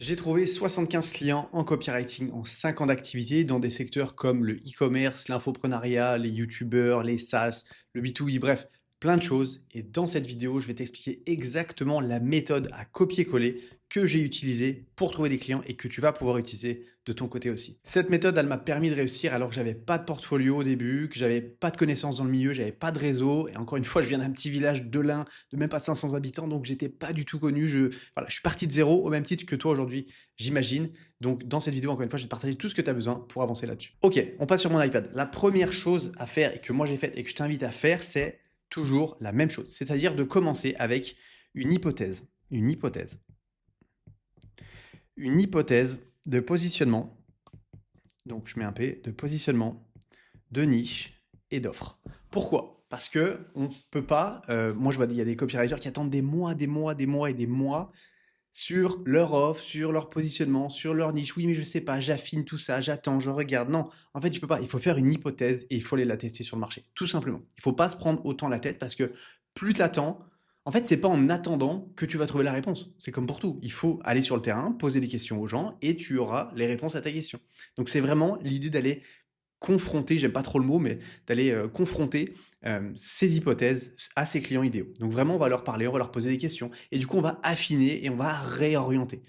J'ai trouvé 75 clients en copywriting en 5 ans d'activité dans des secteurs comme le e-commerce, l'infoprenariat, les youtubeurs, les SaaS, le B2B, bref, plein de choses. Et dans cette vidéo, je vais t'expliquer exactement la méthode à copier-coller que j'ai utilisée pour trouver des clients et que tu vas pouvoir utiliser de ton côté aussi. Cette méthode, elle m'a permis de réussir alors que j'avais pas de portfolio au début, que j'avais pas de connaissances dans le milieu, j'avais pas de réseau. Et encore une fois, je viens d'un petit village de l'Ain de même pas 500 habitants, donc j'étais pas du tout connu. Voilà, je suis parti de zéro au même titre que toi aujourd'hui, j'imagine. Donc dans cette vidéo, encore une fois, je vais te partager tout ce que tu as besoin pour avancer là-dessus. Ok, on passe sur mon iPad. La première chose à faire et que moi j'ai faite et que je t'invite à faire, c'est toujours la même chose. C'est-à-dire de commencer avec une hypothèse. Une hypothèse. Une hypothèse de positionnement. Donc je mets un P, de positionnement, de niche et d'offre. Pourquoi? Parce que on peut pas. Moi, je vois, il y a des copywriters qui attendent des mois, des mois, des mois et des mois sur leur offre, sur leur positionnement, sur leur niche. Oui, mais je sais pas, j'affine tout ça, j'attends, je regarde. Non, en fait, tu peux pas. Il faut faire une hypothèse et il faut aller la tester sur le marché, tout simplement. Il faut pas se prendre autant la tête parce que plus tu attends, en fait, c'est pas en attendant que tu vas trouver la réponse. C'est comme pour tout. Il faut aller sur le terrain, poser des questions aux gens et tu auras les réponses à ta question. Donc, c'est vraiment l'idée d'aller confronter, j'aime pas trop le mot, mais d'aller confronter ces hypothèses à ses clients idéaux. Donc vraiment, on va leur parler, on va leur poser des questions, et du coup, on va affiner et on va réorienter.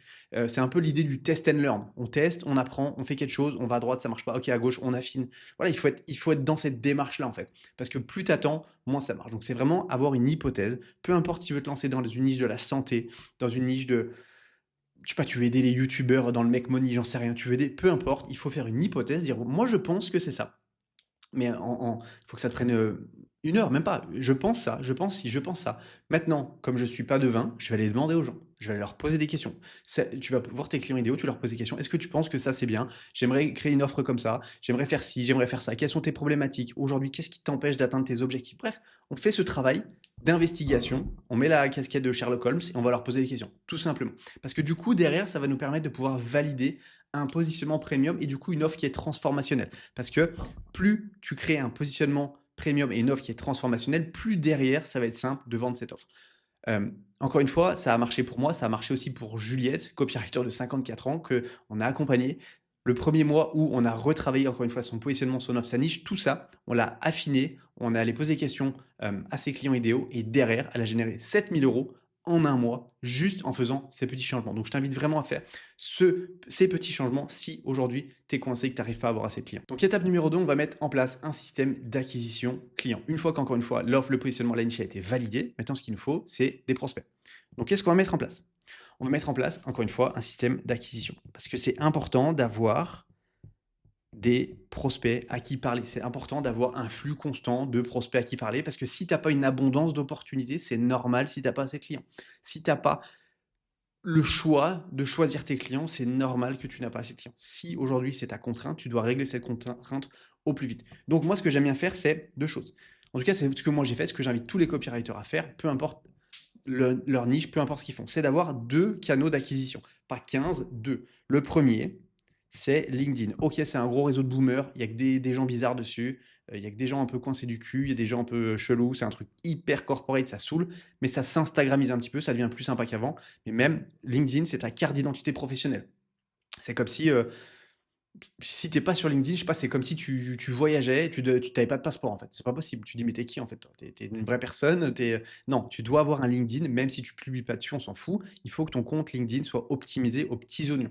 C'est un peu l'idée du test and learn. On teste, on apprend, on fait quelque chose, on va à droite, ça marche pas, ok, à gauche, on affine. Voilà, il faut être dans cette démarche-là, en fait. Parce que plus tu attends, moins ça marche. Donc c'est vraiment avoir une hypothèse, peu importe si tu veux te lancer dans une niche de la santé, dans une niche de, je sais pas, tu veux aider les youtubeurs dans le make money, j'en sais rien, tu veux aider, peu importe, il faut faire une hypothèse, dire moi je pense que c'est ça. Mais il faut que ça te prenne 1 heure, même pas. Je pense ça, je pense si, je pense ça. Maintenant, comme je suis pas devin, je vais aller demander aux gens. Je vais aller leur poser des questions. Tu vas voir tes clients idéaux, tu leur poses des questions. Est-ce que tu penses que ça c'est bien? J'aimerais créer une offre comme ça. J'aimerais faire ci, j'aimerais faire ça. Quelles sont tes problématiques? Aujourd'hui, qu'est-ce qui t'empêche d'atteindre tes objectifs? Bref, on fait ce travail d'investigation. On met la casquette de Sherlock Holmes et on va leur poser des questions. Tout simplement. Parce que du coup, derrière, ça va nous permettre de pouvoir valider un positionnement premium et du coup une offre qui est transformationnelle. Parce que plus tu crées un positionnement premium et une offre qui est transformationnelle, plus derrière, ça va être simple de vendre cette offre. Encore une fois, ça a marché pour moi, ça a marché aussi pour Juliette, copywriter de 54 ans, qu'on a accompagné. Le premier mois où on a retravaillé encore une fois son positionnement, son offre, sa niche, tout ça, on l'a affiné, on est allé poser des questions à ses clients idéaux et derrière, elle a généré 7 000 € en un mois juste en faisant ces petits changements. Donc je t'invite vraiment à faire ces petits changements si aujourd'hui tu es coincé et que tu n'arrives pas à avoir assez de clients. Donc étape numéro 2, on va mettre en place un système d'acquisition client. Une fois qu'encore une fois l'offre, le positionnement, la niche a été validé, maintenant ce qu'il nous faut, c'est des prospects. Donc qu'est-ce qu'on va mettre en place? On va mettre en place, encore une fois, un système d'acquisition. Parce que c'est important d'avoir des prospects à qui parler. C'est important d'avoir un flux constant de prospects à qui parler parce que si tu n'as pas une abondance d'opportunités, c'est normal si tu n'as pas assez de clients. Si tu n'as pas le choix de choisir tes clients, c'est normal que tu n'as pas assez de clients. Si aujourd'hui c'est ta contrainte, tu dois régler cette contrainte au plus vite. Donc moi, ce que j'aime bien faire, c'est 2 choses. En tout cas, c'est ce que moi j'ai fait, ce que j'invite tous les copywriters à faire, peu importe leur niche, peu importe ce qu'ils font, c'est d'avoir 2 canaux d'acquisition. Pas 15, 2. Le premier, c'est LinkedIn. Ok, c'est un gros réseau de boomers, il y a que des gens bizarres dessus, il y a que des gens un peu coincés du cul, il y a des gens un peu chelous, c'est un truc hyper corporate, ça saoule, mais ça s'instagrammise un petit peu, ça devient plus sympa qu'avant. Mais même LinkedIn, c'est ta carte d'identité professionnelle. C'est comme si t'es pas sur LinkedIn, je sais pas, c'est comme si tu voyageais, et tu t'avais pas de passeport en fait. C'est pas possible. Tu dis mais t'es qui en fait toi? T'es une vraie personne. Non, tu dois avoir un LinkedIn, même si tu publies pas dessus, on s'en fout. Il faut que ton compte LinkedIn soit optimisé aux petits oignons.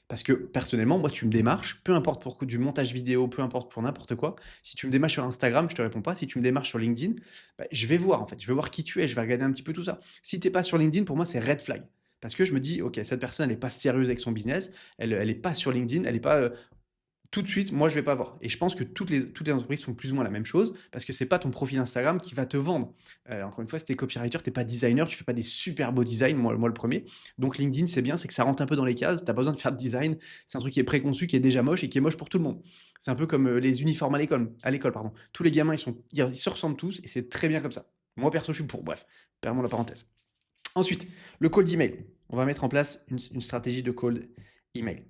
Parce que personnellement, moi, tu me démarches, peu importe pour du montage vidéo, peu importe pour n'importe quoi. Si tu me démarches sur Instagram, je te réponds pas. Si tu me démarches sur LinkedIn, bah, je vais voir en fait. Je vais voir qui tu es. Je vais regarder un petit peu tout ça. Si t'es pas sur LinkedIn, pour moi, c'est red flag. Parce que je me dis, ok, cette personne, elle n'est pas sérieuse avec son business, elle n'est pas sur LinkedIn, elle n'est pas tout de suite, moi, je vais pas voir. Et je pense que toutes les entreprises font plus ou moins la même chose parce que c'est pas ton profil Instagram qui va te vendre. Encore une fois, si t'es copywriter, t'es pas designer, tu fais pas des super beaux designs, moi le premier. Donc LinkedIn, c'est bien, c'est que ça rentre un peu dans les cases. T'as pas besoin de faire de design. C'est un truc qui est préconçu, qui est déjà moche et qui est moche pour tout le monde. C'est un peu comme les uniformes à l'école. Pardon. Tous les gamins, ils se ressemblent tous et c'est très bien comme ça. Moi perso, je suis pour. Bref, perds-moi la parenthèse. Ensuite, le call d'email. On va mettre en place une stratégie de call email.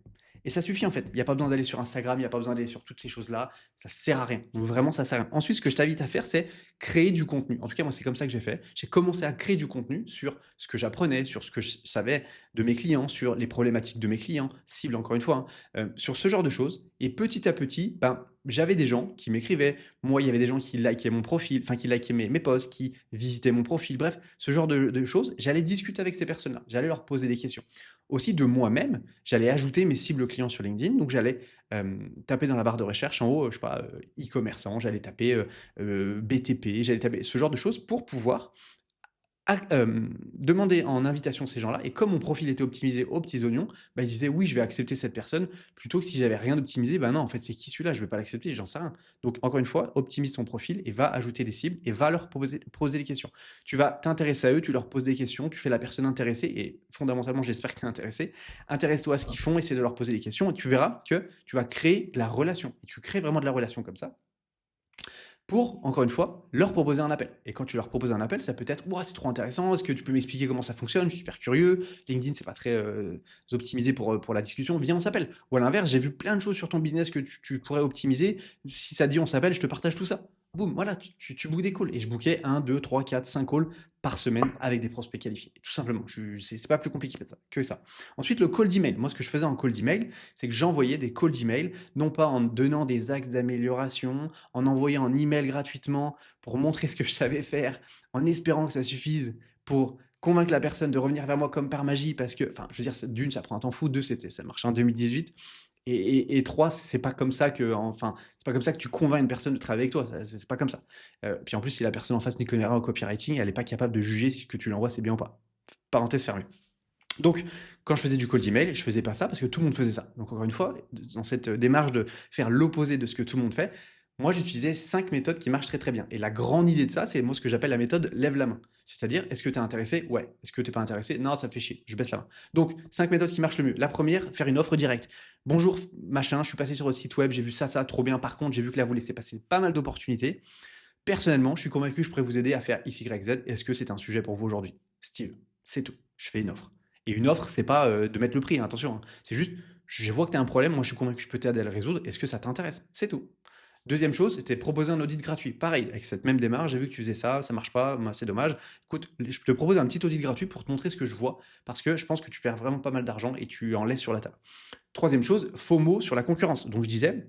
Et ça suffit en fait. Il n'y a pas besoin d'aller sur Instagram, il n'y a pas besoin d'aller sur toutes ces choses-là. Ça sert à rien. Donc vraiment, ça sert à rien. Ensuite, ce que je t'invite à faire, c'est créer du contenu. En tout cas, moi, c'est comme ça que j'ai fait. J'ai commencé à créer du contenu sur ce que j'apprenais, sur ce que je savais de mes clients, sur les problématiques de mes clients, cible encore une fois, hein, sur ce genre de choses. Et petit à petit, ben, j'avais des gens qui m'écrivaient. Moi, il y avait des gens qui likaient mon profil, enfin qui likaient mes posts, qui visitaient mon profil. Bref, ce genre de choses. J'allais discuter avec ces personnes-là. J'allais leur poser des questions. Aussi de moi-même, j'allais ajouter mes cibles clients sur LinkedIn. Donc, j'allais taper dans la barre de recherche en haut, je sais pas, e-commerçant, j'allais taper BTP, j'allais taper ce genre de choses pour pouvoir demander en invitation ces gens-là. Et comme mon profil était optimisé aux petits oignons, bah, ils disaient oui, je vais accepter cette personne, plutôt que si j'avais rien d'optimisé, bah non, en fait, c'est qui celui-là, je vais pas l'accepter, j'en sais rien. Donc, encore une fois, optimise ton profil et va ajouter des cibles et va leur poser des questions. Tu vas t'intéresser à eux, tu leur poses des questions, tu fais la personne intéressée et fondamentalement, j'espère que tu es intéressé. Intéresse-toi à ce qu'ils font, essaie de leur poser des questions et tu verras que tu vas créer de la relation. Et tu crées vraiment de la relation comme ça pour, encore une fois, leur proposer un appel. Et quand tu leur proposes un appel, ça peut être « c'est trop intéressant, est-ce que tu peux m'expliquer comment ça fonctionne? Je suis super curieux. LinkedIn, c'est pas très optimisé pour la discussion. Viens, on s'appelle. » Ou à l'inverse, j'ai vu plein de choses sur ton business que tu pourrais optimiser. Si ça dit on s'appelle, je te partage tout ça. Boum, voilà, tu bookes des calls. Et je bookais 1, 2, 3, 4, 5 calls par semaine avec des prospects qualifiés. Tout simplement. C'est pas plus compliqué que ça. Ensuite, le call d'email. Moi, ce que je faisais en call d'email, c'est que j'envoyais des calls d'email, non pas en donnant des axes d'amélioration, en envoyant un email gratuitement pour montrer ce que je savais faire, en espérant que ça suffise pour convaincre la personne de revenir vers moi comme par magie, parce que, enfin, je veux dire, d'une, ça prend un temps fou, deux, ça marchait en 2018, et trois, c'est pas comme ça que, enfin, c'est pas comme ça que tu convaincs une personne de travailler avec toi, c'est pas comme ça. Puis en plus, si la personne en face n'y connaît rien au copywriting, elle n'est pas capable de juger si ce que tu l'envoies c'est bien ou pas. Parenthèse fermée. Donc, quand je faisais du cold email, je faisais pas ça parce que tout le monde faisait ça. Donc, encore une fois, dans cette démarche de faire l'opposé de ce que tout le monde fait, moi, j'utilisais 5 méthodes qui marchent très très bien. Et la grande idée de ça, c'est moi ce que j'appelle la méthode lève la main. C'est-à-dire, est-ce que tu es intéressé? Ouais. Est-ce que tu n'es pas intéressé? Non, ça me fait chier. Je baisse la main. Donc, 5 méthodes qui marchent le mieux. La première, faire une offre directe. Bonjour, machin, je suis passé sur votre site web, j'ai vu ça, trop bien. Par contre, j'ai vu que là, vous laissez passer pas mal d'opportunités. Personnellement, je suis convaincu que je pourrais vous aider à faire X, Y, Z. Est-ce que c'est un sujet pour vous aujourd'hui? Steve, c'est tout. Je fais une offre. Et une offre, c'est pas de mettre le prix, hein, attention. Hein. C'est juste, je vois que tu as un problème, moi je suis convaincu que je peux t'aider à le résoudre. Est-ce que ça t'intéresse? C'est tout. Deuxième chose, c'était proposer un audit gratuit. Pareil, avec cette même démarche, j'ai vu que tu faisais ça, ça marche pas, c'est dommage. Écoute, je te propose un petit audit gratuit pour te montrer ce que je vois, parce que je pense que tu perds vraiment pas mal d'argent et tu en laisses sur la table. Troisième chose, FOMO sur la concurrence. Donc je disais,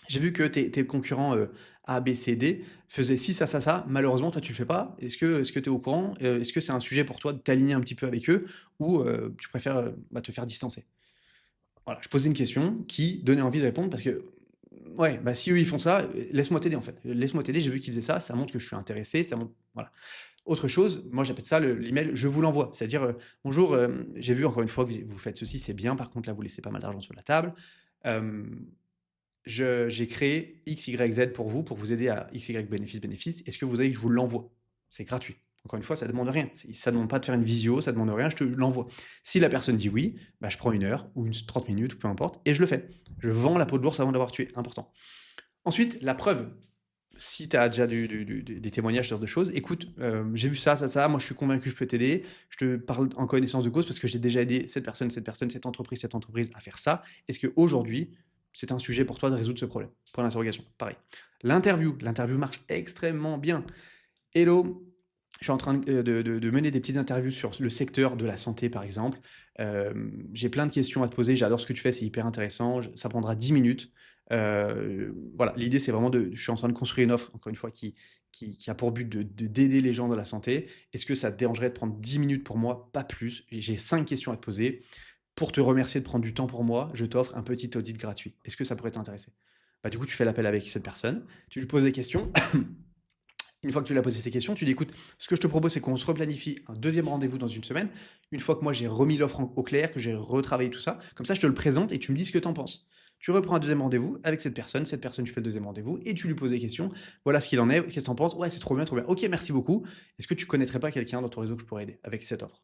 j'ai vu que tes concurrents A, B, C, D faisaient ci, ça. Malheureusement, toi, tu le fais pas. Est-ce que tu es au courant? Est-ce que c'est un sujet pour toi de t'aligner un petit peu avec eux ou tu préfères te faire distancer? Voilà, je posais une question qui donnait envie de répondre parce que, ouais, bah, si eux ils font ça, laisse-moi t'aider en fait. Laisse-moi t'aider, j'ai vu qu'ils faisaient ça, ça montre que je suis intéressé, ça montre. Voilà. Autre chose, moi j'appelle ça l'email, je vous l'envoie. C'est-à-dire, bonjour, j'ai vu encore une fois que vous faites ceci, c'est bien, par contre là vous laissez pas mal d'argent sur la table. Euh, j'ai créé X, Y, Z pour vous aider à X, Y bénéfice. Est-ce que vous avez que je vous l'envoie? C'est gratuit. Encore une fois, ça ne demande rien. Ça ne demande pas de faire une visio, ça ne demande rien, je te l'envoie. Si la personne dit oui, bah, je prends 1 heure ou 30 minutes, ou peu importe, et je le fais. Je vends la peau de l'ours avant d'avoir tué. Important. Ensuite, la preuve. Si tu as déjà des témoignages sur de choses, écoute, j'ai vu ça, moi je suis convaincu que je peux t'aider. Je te parle en connaissance de cause parce que j'ai déjà aidé cette personne, cette entreprise à faire ça. Est-ce qu'aujourd'hui, c'est un sujet pour toi de résoudre ce problème? Point d'interrogation. Pareil. L'interview marche extrêmement bien. Hello, je suis en train de mener des petites interviews sur le secteur de la santé, par exemple. J'ai plein de questions à te poser. J'adore ce que tu fais, c'est hyper intéressant. Ça prendra 10 minutes. Voilà, l'idée, c'est vraiment je suis en train de construire une offre, encore une fois, qui a pour but d'aider les gens dans la santé. Est-ce que ça te dérangerait de prendre 10 minutes pour moi? Pas plus. J'ai 5 questions à te poser. Pour te remercier de prendre du temps pour moi, je t'offre un petit audit gratuit. Est-ce que ça pourrait t'intéresser? Bah, du coup, tu fais l'appel avec cette personne, tu lui poses des questions. Une fois que tu lui as posé ces questions, tu dis écoute, ce que je te propose, c'est qu'on se replanifie un deuxième rendez-vous dans une semaine. Une fois que moi j'ai remis l'offre au clair, que j'ai retravaillé tout ça, comme ça je te le présente et tu me dis ce que tu en penses. Tu reprends un deuxième rendez-vous avec cette personne, tu fais le deuxième rendez-vous et tu lui poses des questions. Voilà ce qu'il en est, qu'est-ce que tu en penses? Ouais, c'est trop bien, trop bien. Ok, merci beaucoup. Est-ce que tu connaîtrais pas quelqu'un dans ton réseau que je pourrais aider avec cette offre?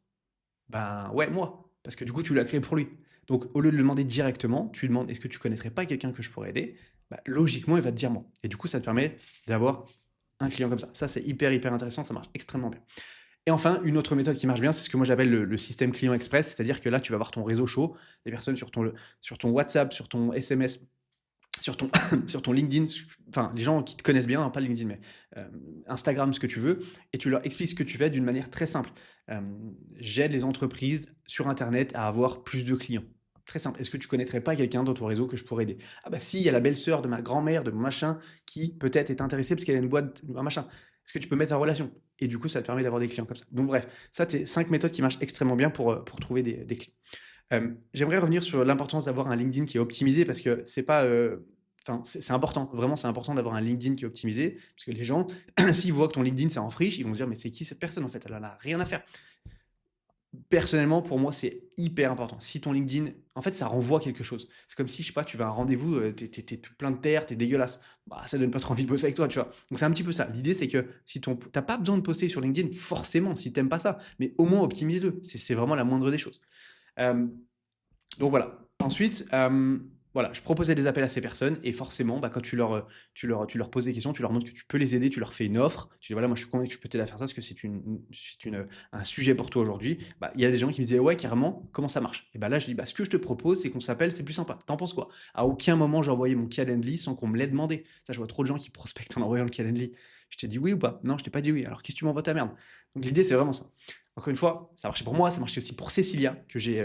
Ben ouais, moi. Parce que du coup, tu l'as créé pour lui. Donc, au lieu de le demander directement, tu lui demandes est-ce que tu connaîtrais pas quelqu'un que je pourrais aider? Bah, logiquement, il va te dire moi. Et du coup, ça te permet d'avoir un client comme ça. Ça, c'est hyper, hyper intéressant. Ça marche extrêmement bien. Et enfin, une autre méthode qui marche bien, c'est ce que moi j'appelle le système client express, c'est-à-dire que là, tu vas voir ton réseau chaud, les personnes sur ton WhatsApp, sur ton SMS, sur ton, sur ton LinkedIn, enfin les gens qui te connaissent bien, hein, pas LinkedIn, mais Instagram, ce que tu veux, et tu leur expliques ce que tu fais d'une manière très simple. Euh, J'aide les entreprises sur Internet à avoir plus de clients. Très simple. Est-ce que tu connaîtrais pas quelqu'un dans ton réseau que je pourrais aider? Ah bah si, il y a la belle-sœur de ma grand-mère, de mon machin, qui peut-être est intéressée parce qu'elle a une boîte, un machin. Est-ce que tu peux mettre en relation? Et du coup, ça te permet d'avoir des clients comme ça. Donc bref, ça, c'est 5 méthodes qui marchent extrêmement bien pour trouver des clients. J'aimerais revenir sur l'importance d'avoir un LinkedIn qui est optimisé parce que c'est pas. Enfin, c'est important, vraiment, c'est important d'avoir un LinkedIn qui est optimisé parce que les gens, s'ils voient que ton LinkedIn c'est en friche, ils vont se dire mais c'est qui cette personne en fait? Elle en a rien à faire. Personnellement, pour moi, c'est hyper important. Si ton LinkedIn, en fait, ça renvoie quelque chose. C'est comme si, je sais pas, tu vas à un rendez-vous, t'es tout plein de terre, t'es dégueulasse. Bah, ça donne pas trop envie de bosser avec toi, tu vois. Donc, c'est un petit peu ça. L'idée, c'est que si t'as pas besoin de poster sur LinkedIn, forcément, si t'aimes pas ça, mais au moins optimise-le. C'est vraiment la moindre des choses. Euh, donc voilà. Ensuite, voilà, je proposais des appels à ces personnes et forcément, bah, quand tu leur poses des questions, tu leur montres que tu peux les aider, tu leur fais une offre. Tu dis voilà, moi je suis convaincu que je peux t'aider à faire ça parce que un sujet pour toi aujourd'hui. Bah, il y a des gens qui me disaient ouais, carrément, comment ça marche? Et bah là, je dis bah, ce que je te propose, c'est qu'on s'appelle, c'est plus sympa. T'en penses quoi? À aucun moment, j'ai envoyé mon Calendly sans qu'on me l'ait demandé. Ça, je vois trop de gens qui prospectent en envoyant le Calendly. Je t'ai dit oui ou pas? Non, je t'ai pas dit oui. Alors qu'est-ce que tu m'envoies ta merde? Donc l'idée, c'est vraiment ça. Encore une fois, ça marchait pour moi, ça marchait aussi pour Cécilia, que j'ai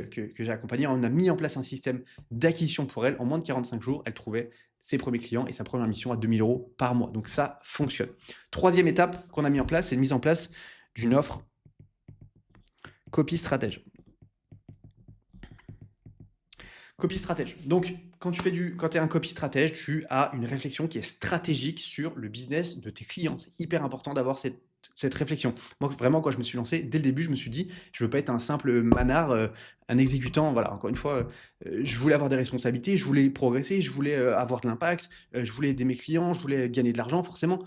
accompagnée. On a mis en place un système d'acquisition pour elle. En moins de 45 jours, elle trouvait ses premiers clients et sa première mission à 2 000 euros par mois. Donc ça fonctionne. Troisième étape qu'on a mis en place, c'est la mise en place d'une offre copie stratège. Copie stratège. Donc, quand tu es un copy stratège, tu as une réflexion qui est stratégique sur le business de tes clients. C'est hyper important d'avoir cette réflexion. Moi, vraiment, quand je me suis lancé, dès le début, je me suis dit, je veux pas être un simple manard, un exécutant. Voilà, encore une fois, je voulais avoir des responsabilités, je voulais progresser, je voulais avoir de l'impact, je voulais aider mes clients, je voulais gagner de l'argent, forcément.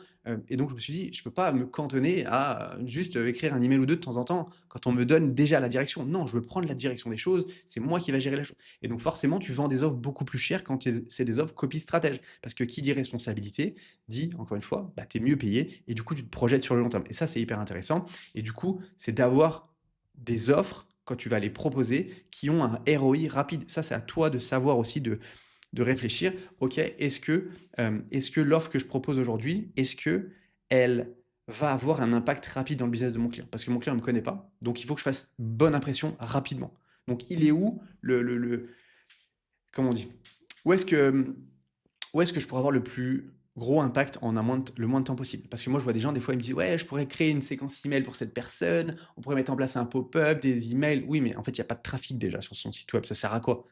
Et donc, je me suis dit, je peux pas me cantonner à juste écrire un email ou deux de temps en temps quand on me donne déjà la direction. Non, je veux prendre la direction des choses. C'est moi qui va gérer la chose. Et donc, forcément, tu vends des offres beaucoup plus chères quand c'est des offres copie stratège. Parce que qui dit responsabilité, dit, encore une fois, bah, tu es mieux payé et du coup, tu te projettes sur le long terme. Et ça, c'est hyper intéressant. Et du coup, c'est d'avoir des offres, quand tu vas les proposer, qui ont un ROI rapide. Ça, c'est à toi de savoir aussi de réfléchir. OK, est-ce que l'offre que je propose aujourd'hui, est-ce que elle va avoir un impact rapide dans le business de mon client? Parce que mon client ne me connaît pas. Donc, il faut que je fasse bonne impression rapidement. Donc, il est où comment on dit? Où est-ce que, où est-ce que je pourrais avoir le plus gros impact en le moins de temps possible? Parce que moi, je vois des gens, des fois, ils me disent, ouais, je pourrais créer une séquence email pour cette personne, on pourrait mettre en place un pop-up, des emails. Oui, mais en fait, il n'y a pas de trafic déjà sur son site web. Ça sert à quoi?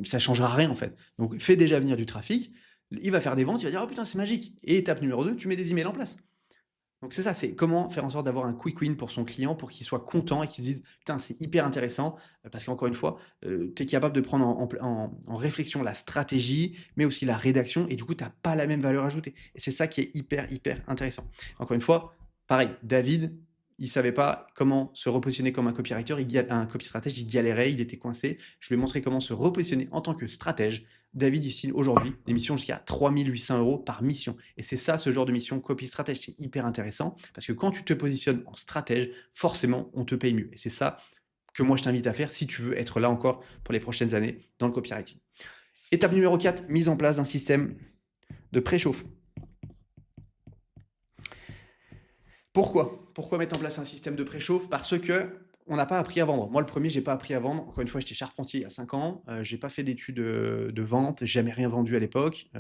Ça changera rien, en fait. Donc, fais déjà venir du trafic. Il va faire des ventes, il va dire, oh putain, c'est magique. Et étape numéro 2, tu mets des emails en place. Donc c'est ça, c'est comment faire en sorte d'avoir un quick win pour son client pour qu'il soit content et qu'il se dise putain c'est hyper intéressant parce qu'encore une fois tu es capable de prendre en réflexion la stratégie mais aussi la rédaction et du coup tu n'as pas la même valeur ajoutée et c'est ça qui est hyper intéressant. Encore une fois, pareil, David il savait pas comment se repositionner comme un copywriter, un copy stratège, il galérait, il était coincé. Je lui ai montré comment se repositionner en tant que stratège. David, ici, aujourd'hui, des missions jusqu'à 3 800 euros par mission. Et c'est ça, ce genre de mission copy stratège. C'est hyper intéressant parce que quand tu te positionnes en stratège, forcément, on te paye mieux. Et c'est ça que moi, je t'invite à faire si tu veux être là encore pour les prochaines années dans le copywriting. Étape numéro 4, mise en place d'un système de préchauffe. Pourquoi mettre en place un système de préchauffe? Parce que on n'a pas appris à vendre. Moi, le premier, j'ai pas appris à vendre. Encore une fois, j'étais charpentier il y a 5 ans. J'ai pas fait d'études de vente. J'ai jamais rien vendu à l'époque.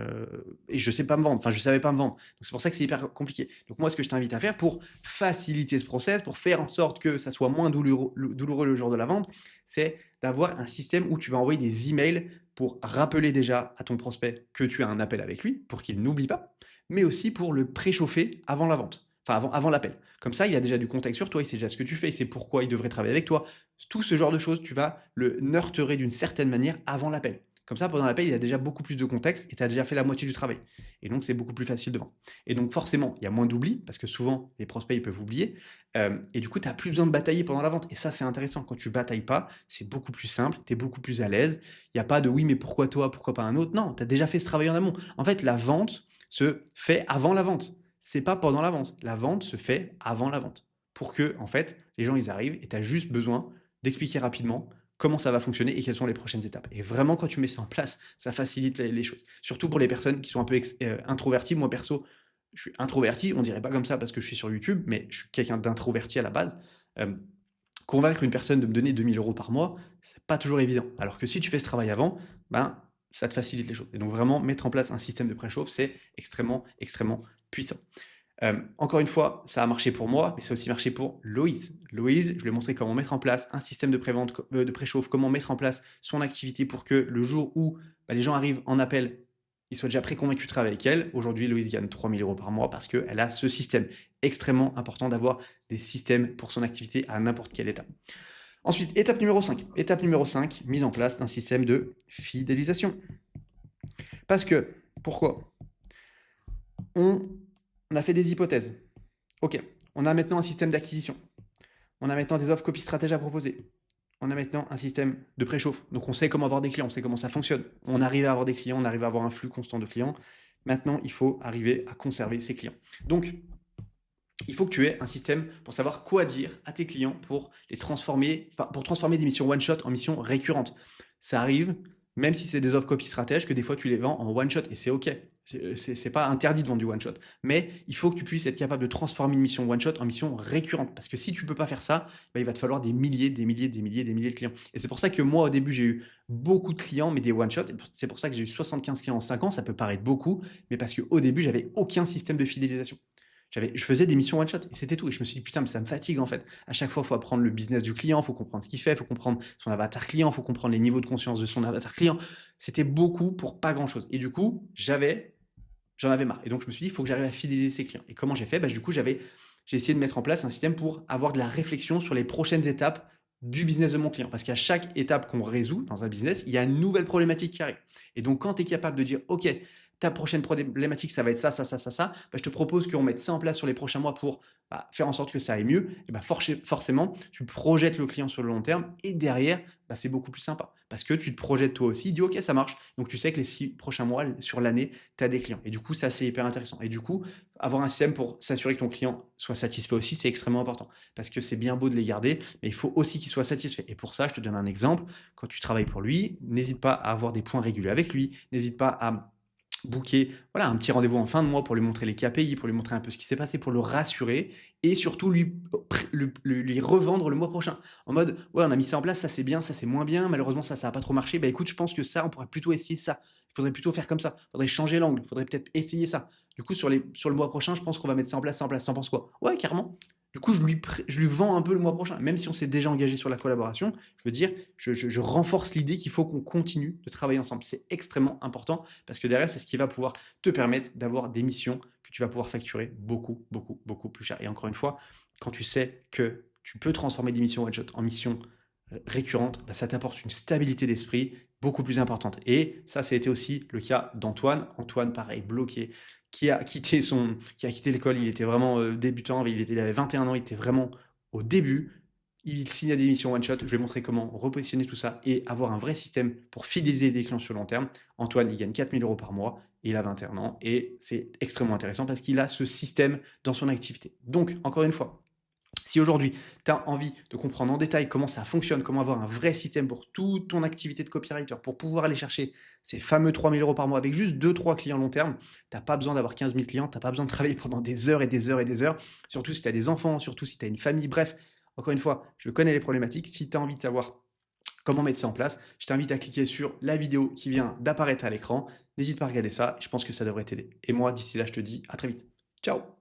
Et je sais pas me vendre. Enfin, je savais pas me vendre. Donc, c'est pour ça que c'est hyper compliqué. Donc, moi, ce que je t'invite à faire pour faciliter ce process, pour faire en sorte que ça soit moins douloureux le jour de la vente, c'est d'avoir un système où tu vas envoyer des emails pour rappeler déjà à ton prospect que tu as un appel avec lui, pour qu'il n'oublie pas, mais aussi pour le préchauffer avant la vente. Enfin, avant l'appel. Comme ça, il a déjà du contexte sur toi, il sait déjà ce que tu fais, il sait pourquoi il devrait travailler avec toi. Tout ce genre de choses, tu vas le nurturer d'une certaine manière avant l'appel. Comme ça, pendant l'appel, il a déjà beaucoup plus de contexte et tu as déjà fait la moitié du travail. Et donc, c'est beaucoup plus facile de vendre. Et donc, forcément, il y a moins d'oubli, parce que souvent, les prospects, ils peuvent oublier. Et du coup, tu n'as plus besoin de batailler pendant la vente. Et ça, c'est intéressant. Quand tu batailles pas, c'est beaucoup plus simple, tu es beaucoup plus à l'aise. Il n'y a pas de oui, mais pourquoi toi, pourquoi pas un autre? Non, tu as déjà fait ce travail en amont. En fait, la vente se fait avant la vente. C'est pas pendant la vente. La vente se fait avant la vente. pour que, en fait, les gens, ils arrivent et tu as juste besoin d'expliquer rapidement comment ça va fonctionner et quelles sont les prochaines étapes. Et vraiment, quand tu mets ça en place, ça facilite les choses. Surtout pour les personnes qui sont un peu introverties. Moi, perso, je suis introverti. On dirait pas comme ça parce que je suis sur YouTube, mais je suis quelqu'un d'introverti à la base. Euh, Convaincre une personne de me donner 2 000 € par mois, c'est pas toujours évident. Alors que si tu fais ce travail avant, ben, ça te facilite les choses. Et donc vraiment, mettre en place un système de préchauffe, c'est extrêmement, extrêmement puissant. Encore une fois, ça a marché pour moi, mais ça a aussi marché pour Loïse. Loïse, je lui ai montré comment mettre en place un système de prévente, de préchauffe, comment mettre en place son activité pour que le jour où les gens arrivent en appel, ils soient déjà préconvaincus de travailler avec elle. Aujourd'hui, Loïse gagne 3 000 € par mois parce qu'elle a ce système. Extrêmement important d'avoir des systèmes pour son activité à n'importe quelle étape. Ensuite, étape numéro 5. Étape numéro 5, mise en place d'un système de fidélisation. Parce que, pourquoi on a fait des hypothèses. Ok, on a maintenant un système d'acquisition. On a maintenant des offres copy stratèges à proposer. On a maintenant un système de préchauffe. Donc on sait comment avoir des clients, on sait comment ça fonctionne. On arrive à avoir des clients, on arrive à avoir un flux constant de clients. Maintenant, il faut arriver à conserver ces clients. Donc, il faut que tu aies un système pour savoir quoi dire à tes clients pour les transformer, pour transformer des missions one-shot en missions récurrentes. Ça arrive, même si c'est des offres copy stratèges, que des fois tu les vends en one-shot et c'est OK. C'est pas interdit de vendre du one-shot. Mais il faut que tu puisses être capable de transformer une mission one-shot en mission récurrente. Parce que si tu peux pas faire ça, il va te falloir des milliers de clients. Et c'est pour ça que moi, au début, j'ai eu beaucoup de clients, mais des one-shot. C'est pour ça que j'ai eu 75 clients en 5 ans. Ça peut paraître beaucoup, mais parce qu'au début, j'avais aucun système de fidélisation. Je faisais des missions one-shot et c'était tout. Et je me suis dit, putain, mais ça me fatigue en fait. À chaque fois, il faut apprendre le business du client, il faut comprendre ce qu'il fait, il faut comprendre son avatar client, il faut comprendre les niveaux de conscience de son avatar client. C'était beaucoup pour pas grand-chose. Et du coup, j'en avais marre. Et donc, je me suis dit, il faut que j'arrive à fidéliser ces clients. Et comment j'ai fait? Du coup, j'ai essayé de mettre en place un système pour avoir de la réflexion sur les prochaines étapes du business de mon client. Parce qu'à chaque étape qu'on résout dans un business, il y a une nouvelle problématique qui arrive. Et donc, quand tu es capable de dire, OK, ta prochaine problématique, ça va être ça, je te propose qu'on mette ça en place sur les prochains mois pour faire en sorte que ça aille mieux. Et forcément, tu projettes le client sur le long terme et derrière, c'est beaucoup plus sympa parce que tu te projettes toi aussi, dis OK, ça marche. Donc, tu sais que les 6 prochains mois sur l'année, tu as des clients. Et du coup, ça, c'est hyper intéressant. Et du coup, avoir un système pour s'assurer que ton client soit satisfait aussi, c'est extrêmement important parce que c'est bien beau de les garder, mais il faut aussi qu'il soit satisfait. Et pour ça, je te donne un exemple. Quand tu travailles pour lui, n'hésite pas à avoir des points réguliers avec lui, n'hésite pas à booker un petit rendez-vous en fin de mois pour lui montrer les KPI, pour lui montrer un peu ce qui s'est passé, pour le rassurer et surtout lui revendre le mois prochain. En mode, ouais, on a mis ça en place, ça c'est bien, ça c'est moins bien, malheureusement ça n'a pas trop marché. Écoute, je pense que ça, on pourrait plutôt essayer ça. Il faudrait plutôt faire comme ça. Il faudrait changer l'angle, il faudrait peut-être essayer ça. Du coup, sur le mois prochain, je pense qu'on va mettre ça en place, ça en place. T'en penses quoi? Ouais, carrément. Du coup, je lui vends un peu le mois prochain. Même si on s'est déjà engagé sur la collaboration, je veux dire, je renforce l'idée qu'il faut qu'on continue de travailler ensemble. C'est extrêmement important parce que derrière, c'est ce qui va pouvoir te permettre d'avoir des missions que tu vas pouvoir facturer beaucoup, beaucoup, beaucoup plus cher. Et encore une fois, quand tu sais que tu peux transformer des missions one-shot en missions récurrentes, ça t'apporte une stabilité d'esprit beaucoup plus importante. Et ça, ça a été aussi le cas d'Antoine. Antoine, pareil, bloqué, qui a quitté l'école. Il était vraiment débutant, il avait 21 ans, il était vraiment au début. Il signait des missions one-shot. Je vais montrer comment repositionner tout ça et avoir un vrai système pour fidéliser des clients sur le long terme. Antoine, il gagne 4 000 € par mois. Il a 21 ans et c'est extrêmement intéressant parce qu'il a ce système dans son activité. Donc, encore une fois, si aujourd'hui, tu as envie de comprendre en détail comment ça fonctionne, comment avoir un vrai système pour toute ton activité de copywriter, pour pouvoir aller chercher ces fameux 3 000 € par mois avec juste 2-3 clients long terme, tu n'as pas besoin d'avoir 15 000 clients, tu n'as pas besoin de travailler pendant des heures et des heures et des heures, surtout si tu as des enfants, surtout si tu as une famille, bref. Encore une fois, je connais les problématiques. Si tu as envie de savoir comment mettre ça en place, je t'invite à cliquer sur la vidéo qui vient d'apparaître à l'écran. N'hésite pas à regarder ça, je pense que ça devrait t'aider. Et moi, d'ici là, je te dis à très vite. Ciao!